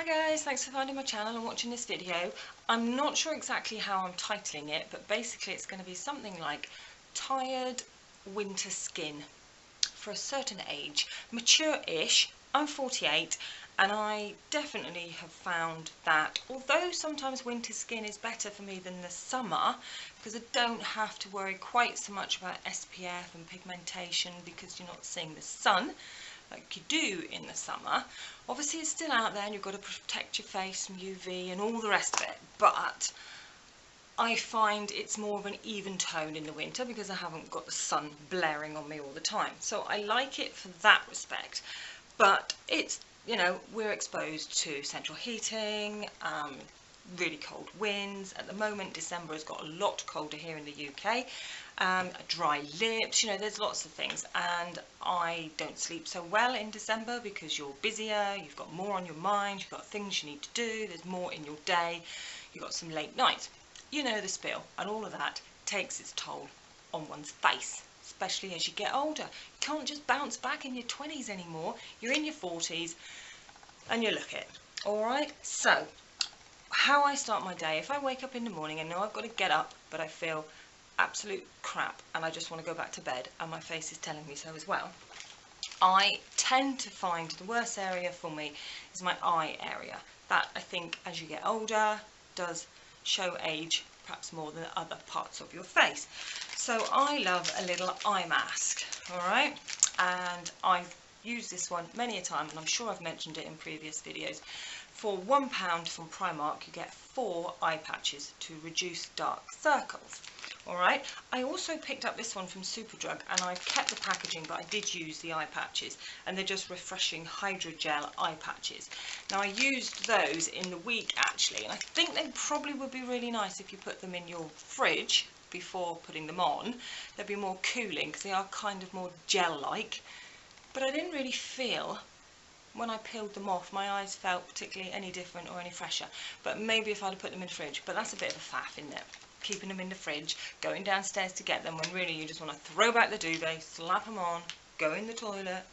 Hi guys, thanks for finding my channel and watching this video. I'm not sure exactly how I'm titling it, but basically it's going to be something like Tired Winter Skin for a certain age, mature-ish. I'm 48 and I definitely have found that although sometimes winter skin is better for me than the summer, because I don't have to worry quite so much about SPF and pigmentation because you're not seeing the sun like you do in the summer. Obviously it's still out there and you've got to protect your face from UV and all the rest of it, but I find it's more of an even tone in the winter because I haven't got the sun blaring on me all the time. So I like it for that respect, but it's, you know, we're exposed to central heating, really cold winds. At the moment, December has got a lot colder here in the UK. Dry lips, you know, there's lots of things, and I don't sleep so well in December because you're busier, you've got more on your mind, you've got things you need to do, there's more in your day, you've got some late nights. You know the spiel, and all of that takes its toll on one's face, especially as you get older. You can't just bounce back in your 20s anymore, you're in your 40s and you look it. Alright, so how I start my day, if I wake up in the morning and know I've got to get up but I feel absolute crap and I just want to go back to bed and my face is telling me so as well, I tend to find the worst area for me is my eye area. That, I think, as you get older does show age perhaps more than other parts of your face. So I love a little eye mask, alright, and I've used this one many a time and I'm sure I've mentioned it in previous videos. For £1 from Primark you get 4 eye patches to reduce dark circles. Alright, I also picked up this one from Superdrug and I've kept the packaging, but I did use the eye patches, and they're just refreshing hydrogel eye patches. Now I used those in the week actually, and I think they probably would be really nice if you put them in your fridge before putting them on. They'd be more cooling because they are kind of more gel-like, but I didn't really feel when I peeled them off my eyes felt particularly any different or any fresher. But maybe if I'd have put them in the fridge, but that's a bit of a faff, isn't it? Keeping them in the fridge, going downstairs to get them when really you just want to throw back the duvet, slap them on, go in the toilet,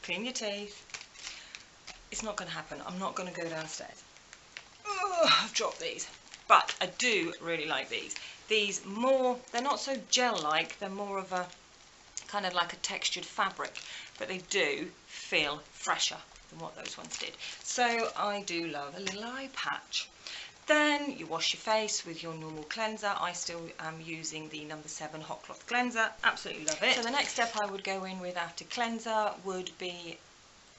clean your teeth. It's not going to happen. I'm not going to go downstairs. Ugh, I've dropped these. But I do really like these. These more, they're not so gel-like, they're more of a kind of like a textured fabric, but they do feel fresher than what those ones did. So I do love a little eye patch. Then you wash your face with your normal cleanser. I still am using the No. 7 Hot Cloth Cleanser. Absolutely love it. So the next step I would go in with after cleanser would be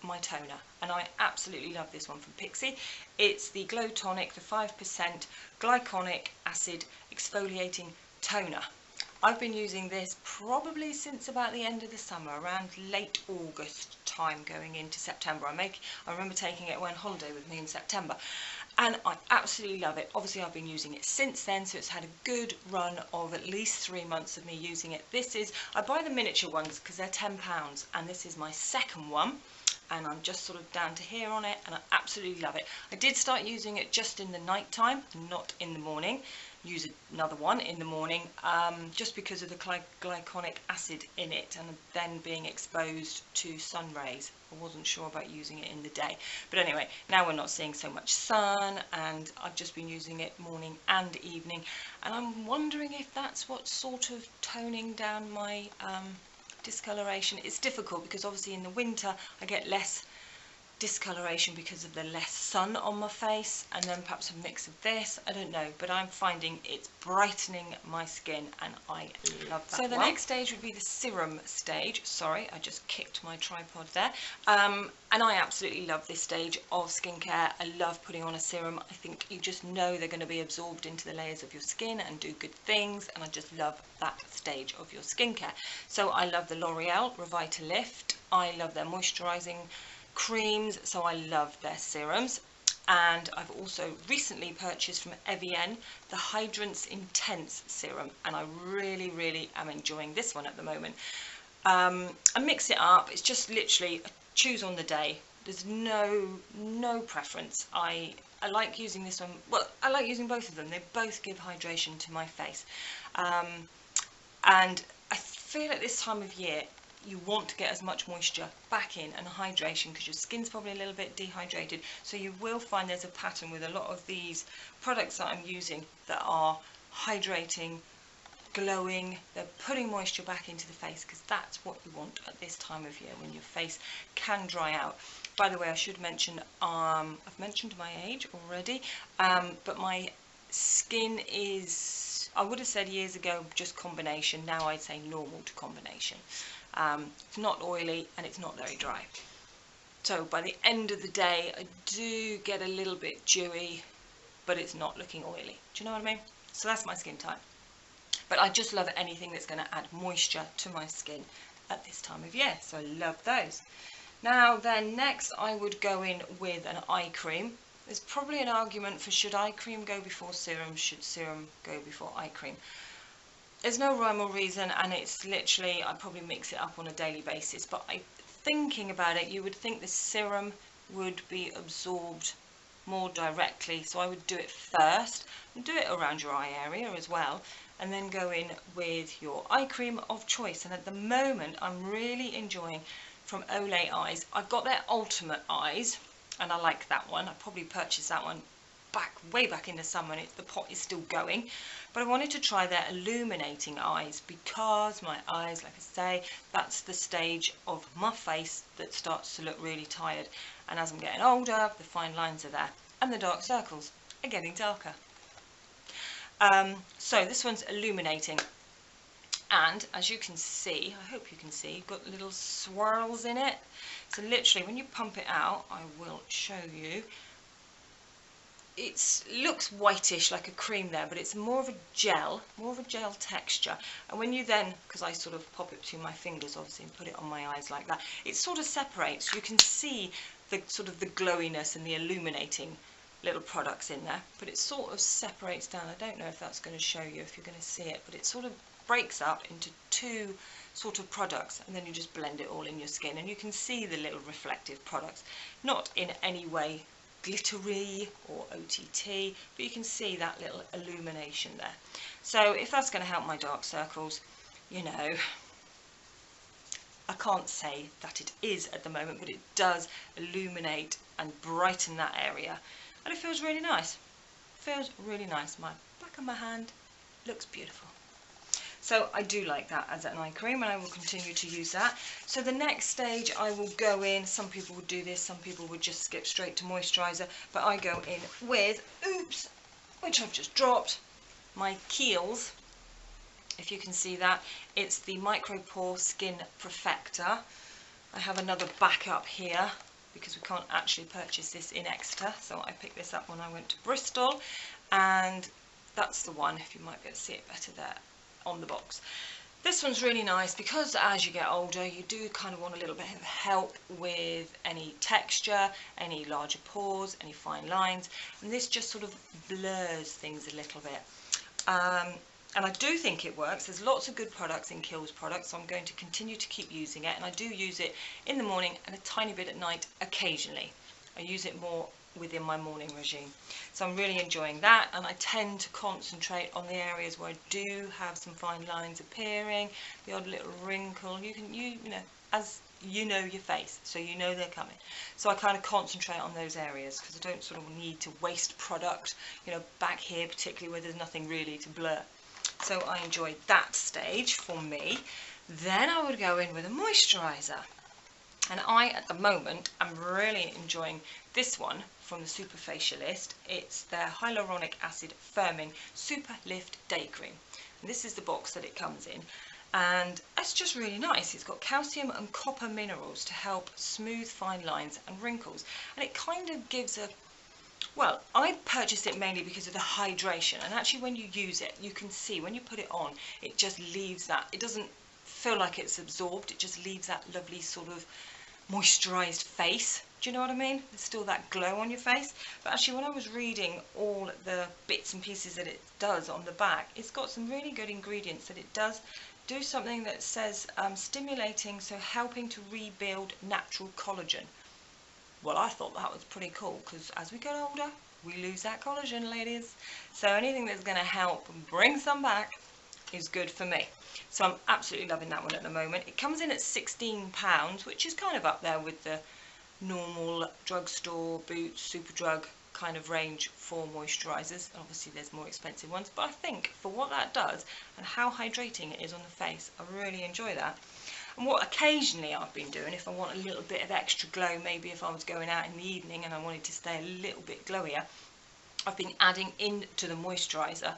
my toner. And I absolutely love this one from Pixi. It's the Glow Tonic, the 5% Glycolic Acid Exfoliating Toner. I've been using this probably since about the end of the summer, around late August time going into September. I remember taking it away on holiday with me in September. And I absolutely love it. Obviously I've been using it since then, so it's had a good run of at least 3 months of me using it. I buy the miniature ones because they're £10, and this is my second one, and I'm just sort of down to here on it, and I absolutely love it. I did start using it just in the night time, not in the morning. Use another one in the morning, just because of the glycolic acid in it, and then being exposed to sun rays. I wasn't sure about using it in the day, but anyway, now we're not seeing so much sun, and I've just been using it morning and evening, and I'm wondering if that's what's sort of toning down my discoloration. It's difficult because obviously in the winter I get less discoloration because of the less sun on my face, and then perhaps a mix of this, I don't know, but I'm finding it's brightening my skin and I love that. So the next stage would be the serum stage. Sorry, I just kicked my tripod there. And I absolutely love this stage of skincare. I love putting on a serum. I think you just know they're going to be absorbed into the layers of your skin and do good things, and I just love that stage of your skincare. So I love the L'Oreal Revitalift. I love their moisturizing creams, so I love their serums. And I've also recently purchased from Avene the Hydrance Intense serum, and I really am enjoying this one at the moment. I mix it up. It's just literally choose on the day. There's no preference. I like using this one. Well, I like using both of them. They both give hydration to my face, and I feel at this time of year you want to get as much moisture back in and hydration, because your skin's probably a little bit dehydrated. So you will find there's a pattern with a lot of these products that I'm using that are hydrating, glowing, they're putting moisture back into the face, because that's what you want at this time of year when your face can dry out. By the way, I should mention, I've mentioned my age already, but my skin is, I would have said years ago just combination, now I'd say normal to combination. It's not oily and it's not very dry. So by the end of the day I do get a little bit dewy, but it's not looking oily. Do you know what I mean? So that's my skin type. But I just love anything that's going to add moisture to my skin at this time of year. So I love those. Now then, next I would go in with an eye cream. There's probably an argument for, should eye cream go before serum, should serum go before eye cream? There's no rhyme or reason, and it's literally, I probably mix it up on a daily basis, but thinking about it, you would think the serum would be absorbed more directly, so I would do it first, and do it around your eye area as well, and then go in with your eye cream of choice. And at the moment I'm really enjoying from Olay Eyes. I've got their Ultimate Eyes, and I like that one. I probably purchased that one way back in the summer, and the pot is still going, but I wanted to try their Illuminating Eyes, because my eyes, like I say, that's the stage of my face that starts to look really tired, and as I'm getting older, the fine lines are there and the dark circles are getting darker. So this one's Illuminating, and as you can see, I hope you can see, got little swirls in it. So literally when you pump it out, I will show you, it looks whitish like a cream there, but it's more of a gel texture. And when you then, because I sort of pop it between my fingers obviously and put it on my eyes like that, it sort of separates. You can see the sort of the glowiness and the illuminating little products in there, but it sort of separates down. I don't know if that's going to show you, if you're going to see it, but it sort of breaks up into two sort of products, and then you just blend it all in your skin, and you can see the little reflective products, not in any way glittery or OTT, but you can see that little illumination there. So if that's going to help my dark circles, you know, I can't say that it is at the moment, but it does illuminate and brighten that area, and it feels really nice. Feels really nice. My back of my hand looks beautiful. So I do like that as an eye cream, and I will continue to use that. So the next stage I will go in, some people would do this, some people would just skip straight to moisturiser, but I go in with, oops, which I've just dropped, my Kiehls, if you can see that. It's the Micro Pore Skin Perfector. I have another backup here because we can't actually purchase this in Exeter, so I picked this up when I went to Bristol, and that's the one, if you might be able to see it better there on the box. This one's really nice because as you get older you do kind of want a little bit of help with any texture, any larger pores, any fine lines, and this just sort of blurs things a little bit. And I do think it works. There's lots of good products in Kiehls products, so I'm going to continue to keep using it, and I do use it in the morning and a tiny bit at night occasionally. I use it more within my morning regime, so I'm really enjoying that, and I tend to concentrate on the areas where I do have some fine lines appearing, the odd little wrinkle. You know, as you know your face, so you know they're coming, so I kind of concentrate on those areas because I don't sort of need to waste product, you know, back here particularly where there's nothing really to blur. So I enjoyed that stage for me. Then I would go in with a moisturiser, and I at the moment am really enjoying this one from the Super Facialist. It's their Hyaluronic Acid Firming Super Lift Day Cream, and this is the box that it comes in, and it's just really nice. It's got calcium and copper minerals to help smooth fine lines and wrinkles, and it kind of gives a, well, I purchased it mainly because of the hydration, and actually when you use it you can see when you put it on it just leaves that, it doesn't feel like it's absorbed, it just leaves that lovely sort of moisturised face. Do you know what I mean? There's still that glow on your face. But actually when I was reading all the bits and pieces that it does on the back, it's got some really good ingredients that it does do something that says stimulating, so helping to rebuild natural collagen. Well, I thought that was pretty cool, because as we get older we lose that collagen, ladies, so anything that's going to help bring some back, is good for me. So I'm absolutely loving that one at the moment. It comes in at £16, which is kind of up there with the normal drugstore, Boots, Superdrug kind of range for moisturisers. Obviously there's more expensive ones, but I think for what that does and how hydrating it is on the face, I really enjoy that. And what occasionally I've been doing, if I want a little bit of extra glow, maybe if I was going out in the evening and I wanted to stay a little bit glowier, I've been adding into the moisturiser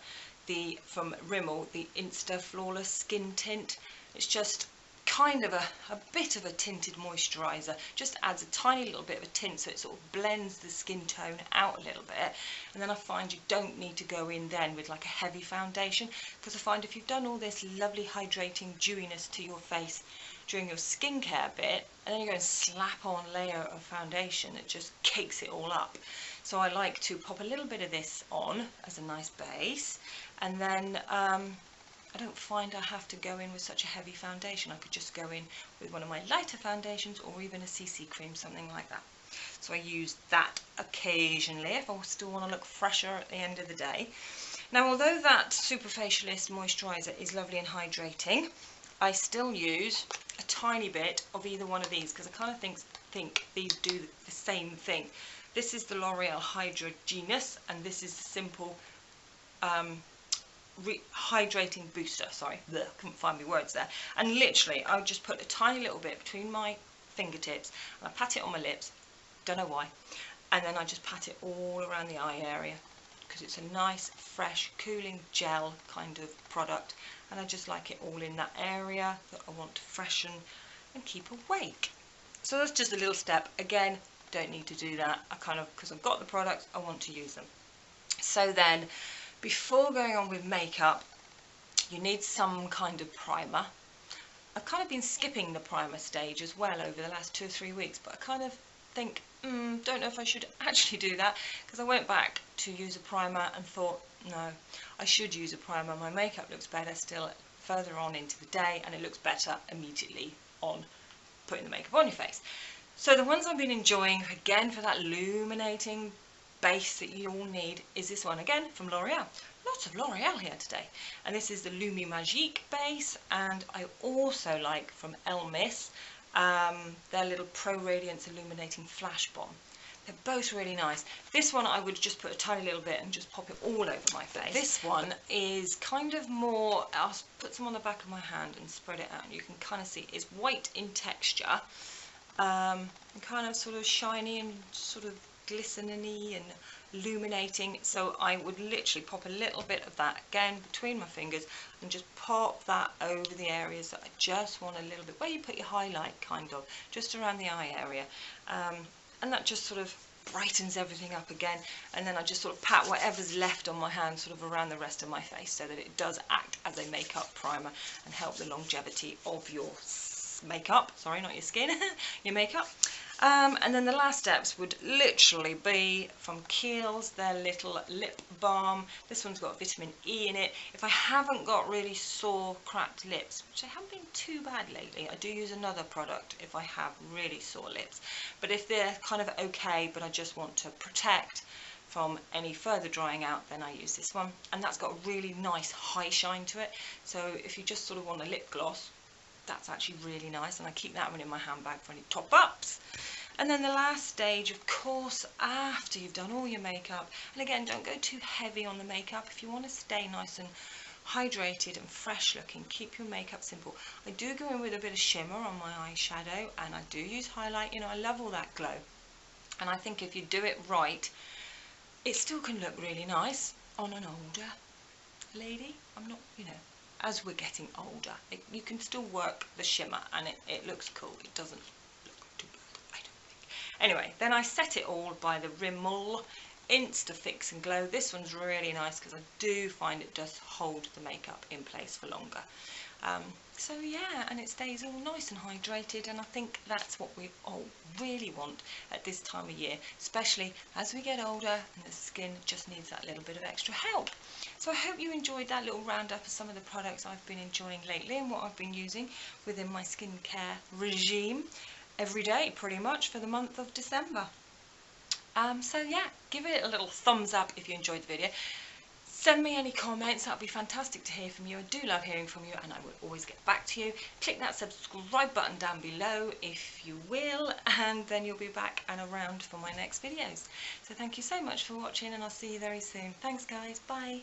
from Rimmel, the Insta Flawless Skin Tint. It's just kind of a bit of a tinted moisturiser, just adds a tiny little bit of a tint, so it sort of blends the skin tone out a little bit. And then I find you don't need to go in then with like a heavy foundation, because I find if you've done all this lovely hydrating dewiness to your face during your skincare bit, and then you go and slap on a layer of foundation, it just cakes it all up. So I like to pop a little bit of this on as a nice base, and then I don't find I have to go in with such a heavy foundation. I could just go in with one of my lighter foundations or even a CC cream, something like that. So I use that occasionally if I still want to look fresher at the end of the day. Now, although that Super Facialist moisturiser is lovely and hydrating, I still use a tiny bit of either one of these, because I kind of think these do the same thing. This is the L'Oreal Hydra Genius, and this is the simple Rehydrating Booster. Sorry, couldn't find my words there. And literally, I just put a tiny little bit between my fingertips, and I pat it on my lips, don't know why, and then I just pat it all around the eye area, because it's a nice, fresh, cooling gel kind of product, and I just like it all in that area that I want to freshen and keep awake. So that's just a little step. Again, don't need to do that. I kind of, because I've got the products, I want to use them. So then, before going on with makeup, you need some kind of primer. I've kind of been skipping the primer stage as well over the last 2 or 3 weeks, but I kind of think, don't know if I should actually do that, because I went back to use a primer and thought, no, I should use a primer. My makeup looks better still further on into the day, and it looks better immediately on putting the makeup on your face. So the ones I've been enjoying, again, for that illuminating base that you all need, is this one again from L'Oreal. Lots of L'Oreal here today. And this is the Lumi Magique base, and I also like from Elmis their little Pro Radiance Illuminating Flash Bomb. They're both really nice. This one I would just put a tiny little bit and just pop it all over my face. This one is kind of more, I'll put some on the back of my hand and spread it out, and you can kind of see it's white in texture, and kind of sort of shiny and sort of glistening and illuminating. So I would literally pop a little bit of that again between my fingers and just pop that over the areas that I just want a little bit, where you put your highlight, kind of just around the eye area, and that just sort of brightens everything up again. And then I just sort of pat whatever's left on my hand sort of around the rest of my face, so that it does act as a makeup primer and help the longevity of your makeup, sorry, not your skin, your makeup. And then the last steps would literally be from Kiehls, their little lip balm. This one's got vitamin E in it. If I haven't got really sore, cracked lips, which I haven't been too bad lately, I do use another product if I have really sore lips. But if they're kind of okay, but I just want to protect from any further drying out, then I use this one. And that's got a really nice high shine to it. So if you just sort of want a lip gloss, that's actually really nice, and I keep that one in my handbag for any top-ups. And then the last stage, of course, after you've done all your makeup, and again, don't go too heavy on the makeup. If you want to stay nice and hydrated and fresh looking, keep your makeup simple. I do go in with a bit of shimmer on my eyeshadow, and I do use highlight. You know, I love all that glow, and I think if you do it right, it still can look really nice on an older lady. I'm not, you know, as we're getting older, you can still work the shimmer, and it looks cool. It doesn't look too bad, I don't think. Anyway, then I set it all by the Rimmel Insta Fix and Glow. This one's really nice because I do find it does hold the makeup in place for longer. So yeah, and it stays all nice and hydrated, and I think that's what we all really want at this time of year, especially as we get older and the skin just needs that little bit of extra help. So I hope you enjoyed that little roundup of some of the products I've been enjoying lately and what I've been using within my skincare regime every day pretty much for the month of December. So yeah, give it a little thumbs up if you enjoyed the video. Send me any comments, that would be fantastic to hear from you. I do love hearing from you and I will always get back to you. Click that subscribe button down below if you will, and then you'll be back and around for my next videos. So thank you so much for watching and I'll see you very soon. Thanks guys, bye.